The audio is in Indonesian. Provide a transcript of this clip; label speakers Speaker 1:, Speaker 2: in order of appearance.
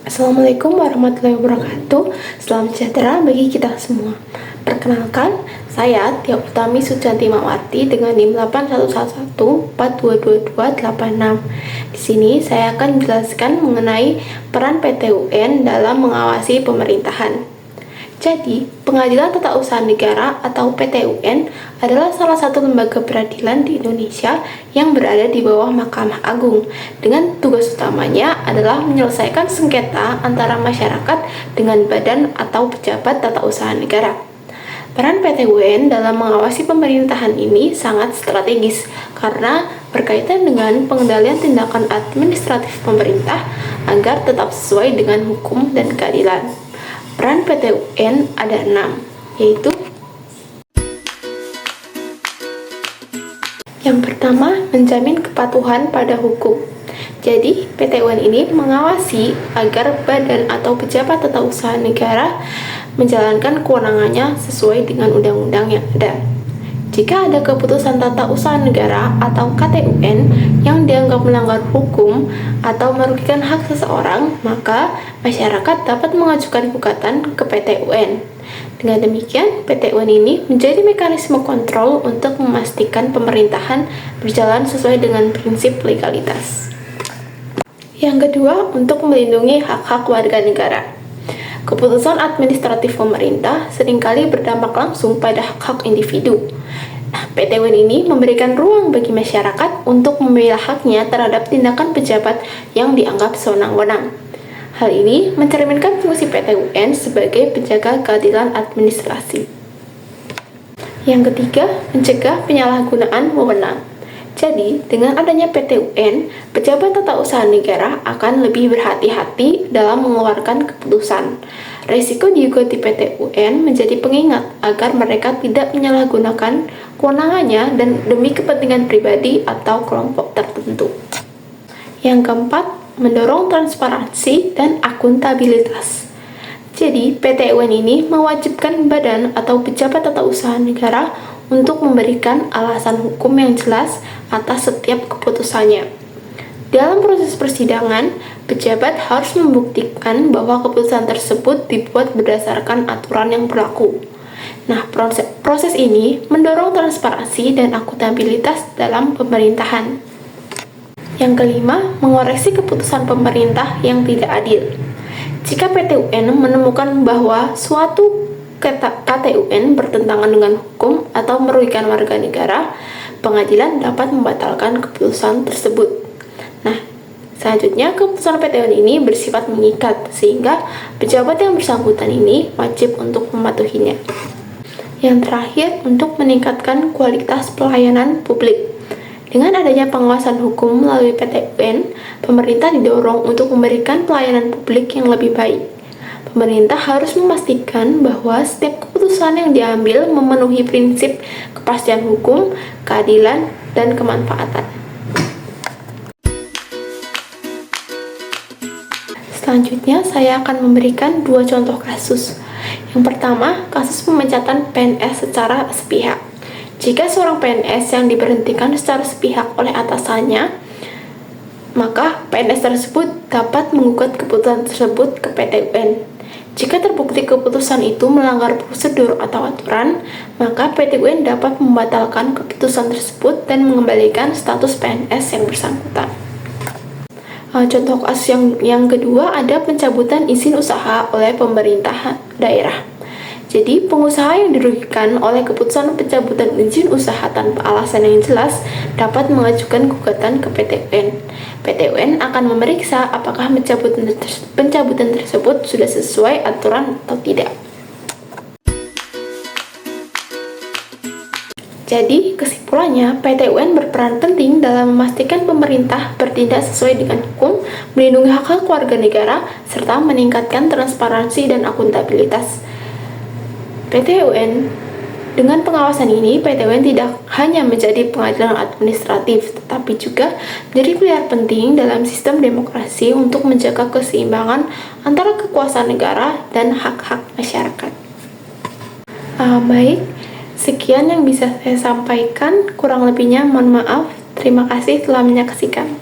Speaker 1: Assalamualaikum warahmatullahi wabarakatuh. Salam sejahtera bagi kita semua. Perkenalkan, saya Tia Utami Sujanti Mawati dengan NIM 8111422286. Di sini saya akan menjelaskan mengenai peran PT UN dalam mengawasi pemerintahan. Jadi, Pengadilan Tata Usaha Negara atau PT UN adalah salah satu lembaga peradilan di Indonesia yang berada di bawah Mahkamah Agung, dengan tugas utamanya adalah menyelesaikan sengketa antara masyarakat dengan badan atau pejabat tata usaha negara. Peran PT UN dalam mengawasi pemerintahan ini sangat strategis karena berkaitan dengan pengendalian tindakan administratif pemerintah agar tetap sesuai dengan hukum dan keadilan. Peran PT UN ada 6, yaitu yang pertama, menjamin kepatuhan pada hukum. Jadi, PT UN ini mengawasi agar badan atau pejabat tata usaha negara menjalankan kewenangannya sesuai dengan undang-undang yang ada. Jika ada keputusan tata usaha negara atau KTUN yang dianggap melanggar hukum atau merugikan hak seseorang, maka masyarakat dapat mengajukan gugatan ke PT UN. Dengan demikian, PT UN ini menjadi mekanisme kontrol untuk memastikan pemerintahan berjalan sesuai dengan prinsip legalitas. Yang kedua, untuk melindungi hak-hak warga negara. Keputusan administratif pemerintah seringkali berdampak langsung pada hak-hak individu. PT UN ini memberikan ruang bagi masyarakat untuk membela haknya terhadap tindakan pejabat yang dianggap sewenang-wenang. Hal ini mencerminkan fungsi PT UN sebagai penjaga keadilan administrasi. Yang ketiga, mencegah penyalahgunaan wewenang. Jadi, dengan adanya PT UN, pejabat tata usaha negara akan lebih berhati-hati dalam mengeluarkan keputusan. Risiko diikuti PT UN menjadi pengingat agar mereka tidak menyalahgunakan kewenangannya dan demi kepentingan pribadi atau kelompok tertentu. Yang keempat, mendorong transparansi dan akuntabilitas. Jadi, PT UN ini mewajibkan badan atau pejabat tata usaha negara untuk memberikan alasan hukum yang jelas atas setiap keputusannya. Dalam proses persidangan, pejabat harus membuktikan bahwa keputusan tersebut dibuat berdasarkan aturan yang berlaku. Nah, proses ini mendorong transparansi dan akuntabilitas dalam pemerintahan. Yang kelima, mengoreksi keputusan pemerintah yang tidak adil. Jika PT UN menemukan bahwa suatu KTUN bertentangan dengan hukum atau merugikan warga negara, pengadilan dapat membatalkan keputusan tersebut. Nah, selanjutnya keputusan PT UN ini bersifat mengikat, sehingga pejabat yang bersangkutan ini wajib untuk mematuhinya. Yang terakhir, untuk meningkatkan kualitas pelayanan publik. Dengan adanya pengawasan hukum melalui PT UN, pemerintah didorong untuk memberikan pelayanan publik yang lebih baik. Pemerintah harus memastikan bahwa setiap keputusan yang diambil memenuhi prinsip kepastian hukum, keadilan, dan kemanfaatan. Selanjutnya, saya akan memberikan 2 contoh kasus. Yang pertama, kasus pemecatan PNS secara sepihak. Jika seorang PNS yang diberhentikan secara sepihak oleh atasannya, maka PNS tersebut dapat menggugat keputusan tersebut ke PT UN. Jika terbukti keputusan itu melanggar prosedur atau aturan, maka PT UN dapat membatalkan keputusan tersebut dan mengembalikan status PNS yang bersangkutan. Contoh kasus yang kedua ada pencabutan izin usaha oleh pemerintah daerah. Jadi, pengusaha yang dirugikan oleh keputusan pencabutan izin usaha tanpa alasan yang jelas dapat mengajukan gugatan ke PT UN. PT UN akan memeriksa apakah pencabutan tersebut sudah sesuai aturan atau tidak. Jadi, kesimpulannya, PT UN berperan penting dalam memastikan pemerintah bertindak sesuai dengan hukum, melindungi hak-hak warga negara, serta meningkatkan transparansi dan akuntabilitas. PT UN, dengan pengawasan ini, PT UN tidak hanya menjadi pengadilan administratif, tetapi juga menjadi pilar penting dalam sistem demokrasi untuk menjaga keseimbangan antara kekuasaan negara dan hak-hak masyarakat. Baik. Sekian yang bisa saya sampaikan, kurang lebihnya mohon maaf. Terima kasih telah menyaksikan.